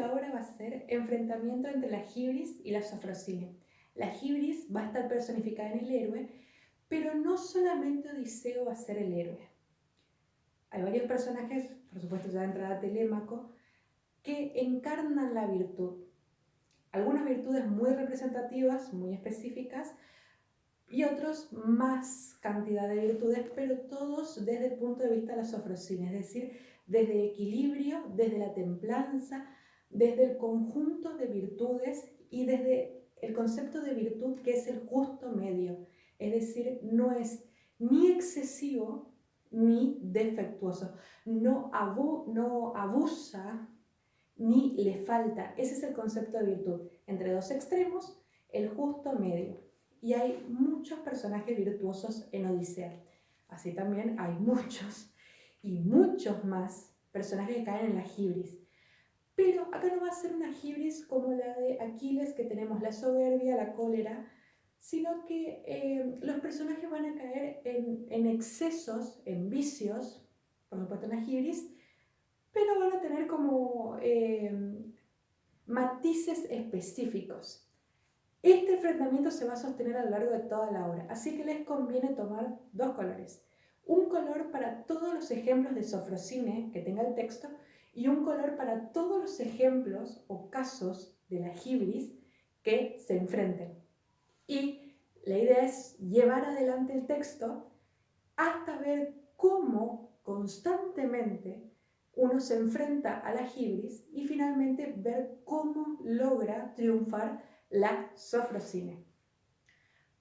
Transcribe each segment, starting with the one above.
la obra va a ser enfrentamiento entre la Hibris y la Sofrosine. La Hibris va a estar personificada en el héroe, pero no solamente Odiseo va a ser el héroe. Hay varios personajes, por supuesto ya de entrada Telémaco, que encarnan la virtud. Algunas virtudes muy representativas, muy específicas, y otros más cantidad de virtudes, pero todos desde el punto de vista de la Sofrosine, es decir, desde el equilibrio, desde la templanza, desde el conjunto de virtudes y desde el concepto de virtud que es el justo medio, es decir, no es ni excesivo ni defectuoso, no abusa ni le falta. Ese es el concepto de virtud, entre dos extremos, el justo medio. Y hay muchos personajes virtuosos en Odisea. Así también hay muchos y muchos más personajes que caen en la hibris. Pero acá no va a ser una hibris como la de Aquiles, que tenemos la soberbia, la cólera, sino que los personajes van a caer en excesos, en vicios, por supuesto en la hibris, pero van a tener como matices específicos. Este enfrentamiento se va a sostener a lo largo de toda la obra, así que les conviene tomar dos colores. Un color para todos los ejemplos de Sofrosine que tenga el texto y un color para todos los ejemplos o casos de la hibris que se enfrenten. Y la idea es llevar adelante el texto hasta ver cómo constantemente uno se enfrenta a la hibris y finalmente ver cómo logra triunfar la Sofrosine.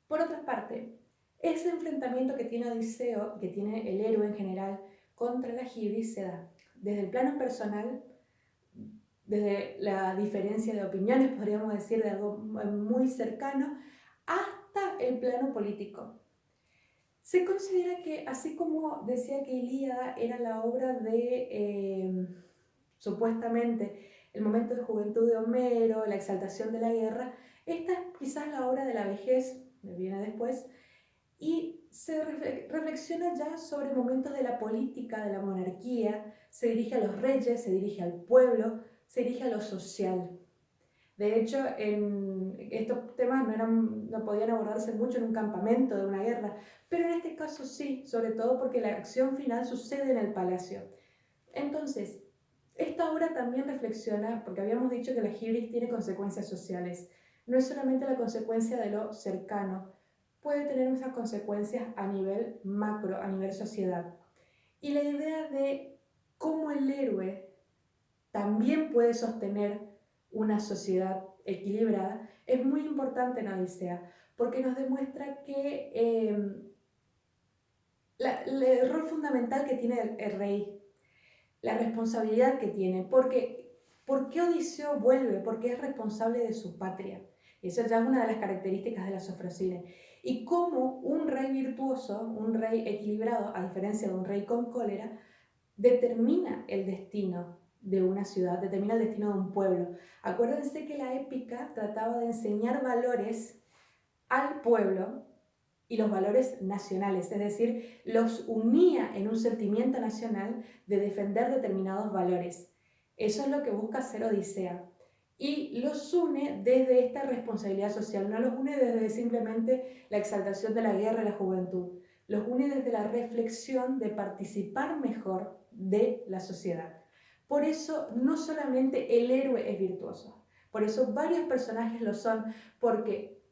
Por otra parte, ese enfrentamiento que tiene Odiseo, que tiene el héroe en general contra la hibris, se da desde el plano personal, desde la diferencia de opiniones, podríamos decir, de algo muy cercano, hasta el plano político. Se considera que, así como decía que Ilíada era la obra de, supuestamente, el momento de juventud de Homero, la exaltación de la guerra, esta es quizás la obra de la vejez, que viene después, y se reflexiona ya sobre momentos de la política, de la monarquía, se dirige a los reyes, se dirige al pueblo, se dirige a lo social. De hecho, estos temas no podían abordarse mucho en un campamento de una guerra, pero en este caso sí, sobre todo porque la acción final sucede en el palacio. Entonces, esta obra también reflexiona, porque habíamos dicho que la hibris tiene consecuencias sociales. No es solamente la consecuencia de lo cercano, puede tener esas consecuencias a nivel macro, a nivel sociedad. Y la idea de cómo el héroe también puede sostener una sociedad equilibrada es muy importante en Odisea, porque nos demuestra que el rol fundamental que tiene el rey, la responsabilidad que tiene, ¿por qué Odiseo vuelve? Porque es responsable de su patria. Y eso ya es una de las características de la Sofrosine. Y cómo un rey virtuoso, un rey equilibrado, a diferencia de un rey con cólera, determina el destino de una ciudad, determina el destino de un pueblo. Acuérdense que la épica trataba de enseñar valores al pueblo y los valores nacionales, es decir, los unía en un sentimiento nacional de defender determinados valores. Eso es lo que busca hacer Odisea. Y los une desde esta responsabilidad social, no los une desde simplemente la exaltación de la guerra y la juventud, los une desde la reflexión de participar mejor de la sociedad. Por eso no solamente el héroe es virtuoso, por eso varios personajes lo son, porque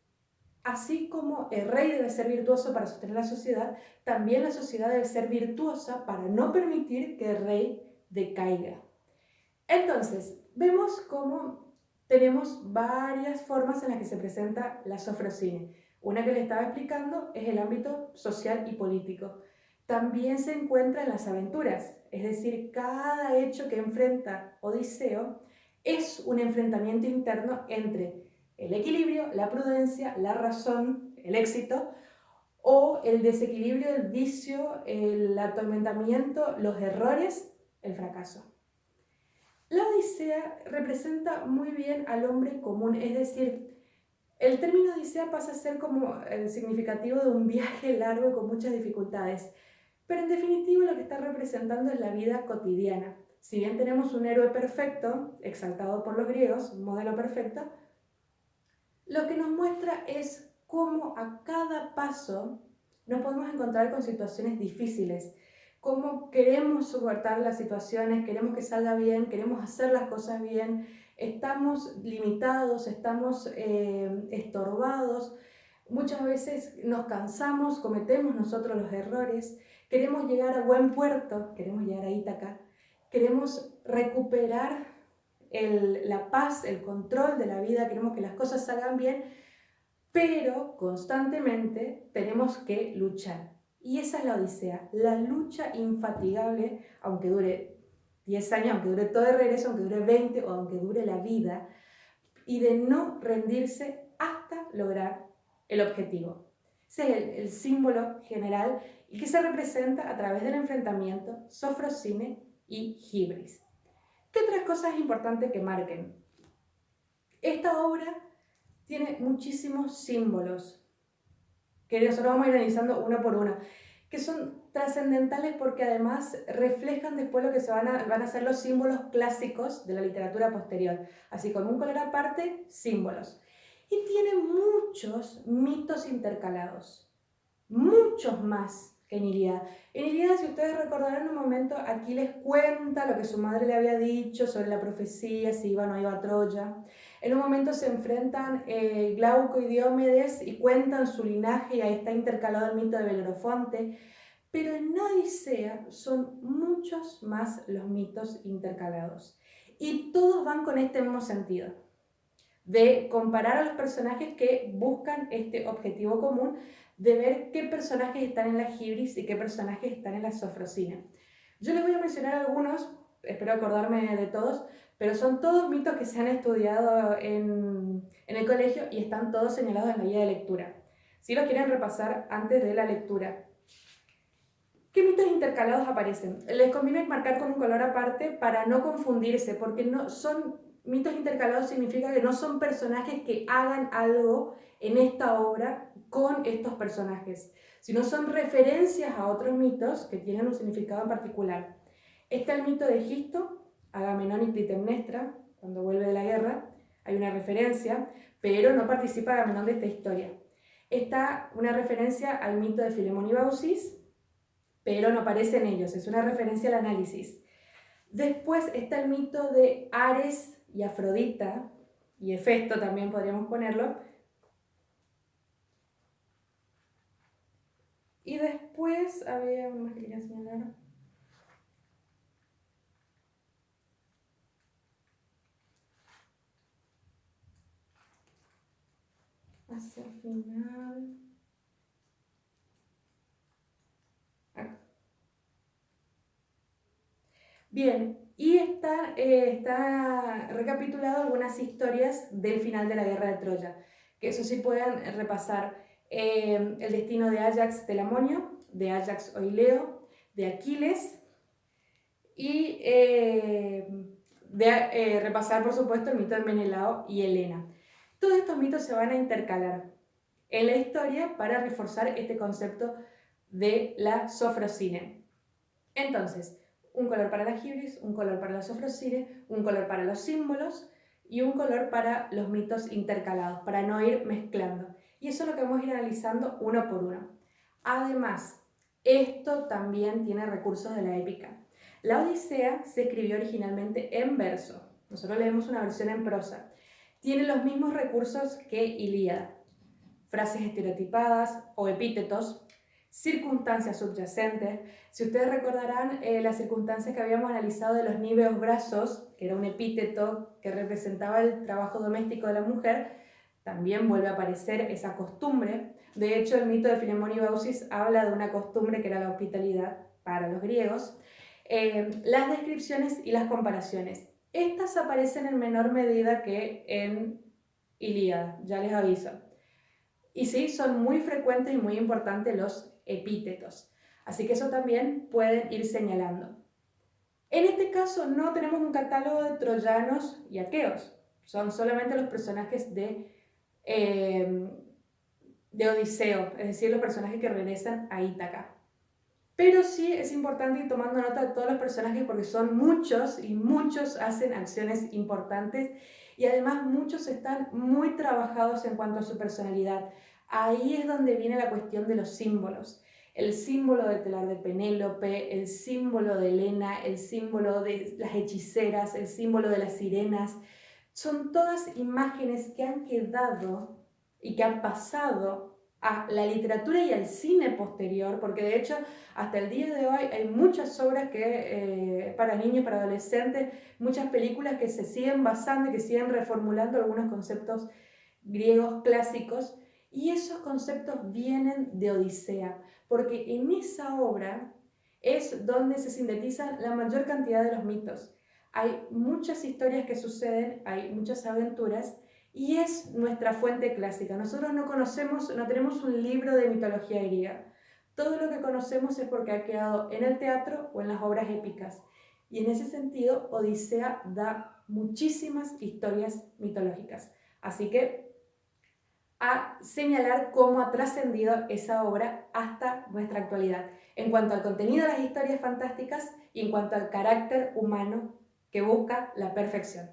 así como el rey debe ser virtuoso para sostener la sociedad, también la sociedad debe ser virtuosa para no permitir que el rey decaiga. Entonces, vemos cómo tenemos varias formas en las que se presenta la Sofrosine. Una que le estaba explicando es el ámbito social y político. También se encuentra en las aventuras, es decir, cada hecho que enfrenta Odiseo es un enfrentamiento interno entre el equilibrio, la prudencia, la razón, el éxito, o el desequilibrio, el vicio, el atormentamiento, los errores, el fracaso. La Odisea representa muy bien al hombre común, es decir, el término Odisea pasa a ser como el significativo de un viaje largo y con muchas dificultades, pero en definitiva lo que está representando es la vida cotidiana. Si bien tenemos un héroe perfecto, exaltado por los griegos, un modelo perfecto, lo que nos muestra es cómo a cada paso nos podemos encontrar con situaciones difíciles, cómo queremos soportar las situaciones, queremos que salga bien, queremos hacer las cosas bien, estamos limitados, estamos estorbados, muchas veces nos cansamos, cometemos nosotros los errores, queremos llegar a buen puerto, queremos llegar a Ítaca, queremos recuperar la paz, el control de la vida, queremos que las cosas salgan bien, pero constantemente tenemos que luchar. Y esa es la odisea, la lucha infatigable, aunque dure 10 años, aunque dure todo el regreso, aunque dure 20 o aunque dure la vida, y de no rendirse hasta lograr el objetivo. Ese es el símbolo general y que se representa a través del enfrentamiento Sofrosine y Hibris. ¿Qué otras cosas importantes que marquen? Esta obra tiene muchísimos símbolos que nosotros vamos a ir analizando uno por uno, que son trascendentales porque además reflejan después lo que van a ser los símbolos clásicos de la literatura posterior. Así, con un color aparte, símbolos. Y tiene muchos mitos intercalados, muchos más que en Ilíada. En Ilíada, si ustedes recordarán un momento, Aquiles cuenta lo que su madre le había dicho sobre la profecía, si iba o no iba a Troya. En un momento se enfrentan Glauco y Diomedes y cuentan su linaje y ahí está intercalado el mito de Belerofonte. Pero en Odisea son muchos más los mitos intercalados. Y todos van con este mismo sentido, de comparar a los personajes que buscan este objetivo común, de ver qué personajes están en la Hibris y qué personajes están en la Sofrosina. Yo les voy a mencionar algunos, espero acordarme de todos, pero son todos mitos que se han estudiado en el colegio y están todos señalados en la guía de lectura. Si los quieren repasar antes de la lectura. ¿Qué mitos intercalados aparecen? Les conviene marcar con un color aparte para no confundirse, porque no son mitos intercalados significa que no son personajes que hagan algo en esta obra con estos personajes, sino son referencias a otros mitos que tienen un significado en particular. Está el mito de Egisto, Agamenón y Clitemnestra, cuando vuelve de la guerra, hay una referencia, pero no participa Agamenón de esta historia. Está una referencia al mito de Filemón y Baucis, pero no aparece en ellos, es una referencia al análisis. Después está el mito de Ares y Afrodita, y Hefesto también podríamos ponerlo. Y después había uno más que quería señalar. Hacia el final. Bien, y está recapitulado algunas historias del final de la guerra de Troya, que eso sí pueden repasar el destino de Áyax Telamonio, de Áyax Oileo, de Aquiles, y repasar, por supuesto, el mito de Menelao y Helena. Todos estos mitos se van a intercalar en la historia para reforzar este concepto de la Sofrosine. Entonces, un color para la Hibris, un color para la Sofrosine, un color para los símbolos y un color para los mitos intercalados, para no ir mezclando. Y eso es lo que vamos a ir analizando uno por uno. Además, esto también tiene recursos de la épica. La Odisea se escribió originalmente en verso. Nosotros leemos una versión en prosa. Tiene los mismos recursos que Ilíada. Frases estereotipadas o epítetos, circunstancias subyacentes. Si ustedes recordarán las circunstancias que habíamos analizado de los níveos brazos, que era un epíteto que representaba el trabajo doméstico de la mujer, también vuelve a aparecer esa costumbre. De hecho, el mito de Filemón y Baucis habla de una costumbre que era la hospitalidad para los griegos. Las descripciones y las comparaciones. Estas aparecen en menor medida que en Ilíada, ya les aviso. Y sí, son muy frecuentes y muy importantes los epítetos. Así que eso también pueden ir señalando. En este caso no tenemos un catálogo de troyanos y aqueos. Son solamente los personajes de Odiseo, es decir, los personajes que regresan a Ítaca. Pero sí es importante ir tomando nota de todos los personajes porque son muchos y muchos hacen acciones importantes y además muchos están muy trabajados en cuanto a su personalidad. Ahí es donde viene la cuestión de los símbolos. El símbolo de telar de Penélope, el símbolo de Helena, el símbolo de las hechiceras, el símbolo de las sirenas. Son todas imágenes que han quedado y que han pasado a la literatura y al cine posterior, porque de hecho hasta el día de hoy hay muchas obras que para niños, para adolescentes, muchas películas que se siguen basando y que siguen reformulando algunos conceptos griegos clásicos, y esos conceptos vienen de Odisea, porque en esa obra es donde se sintetizan la mayor cantidad de los mitos. Hay muchas historias que suceden, hay muchas aventuras, y es nuestra fuente clásica. Nosotros no conocemos, no tenemos un libro de mitología griega. Todo lo que conocemos es porque ha quedado en el teatro o en las obras épicas. Y en ese sentido, Odisea da muchísimas historias mitológicas. Así que a señalar cómo ha trascendido esa obra hasta nuestra actualidad, en cuanto al contenido de las historias fantásticas y en cuanto al carácter humano que busca la perfección.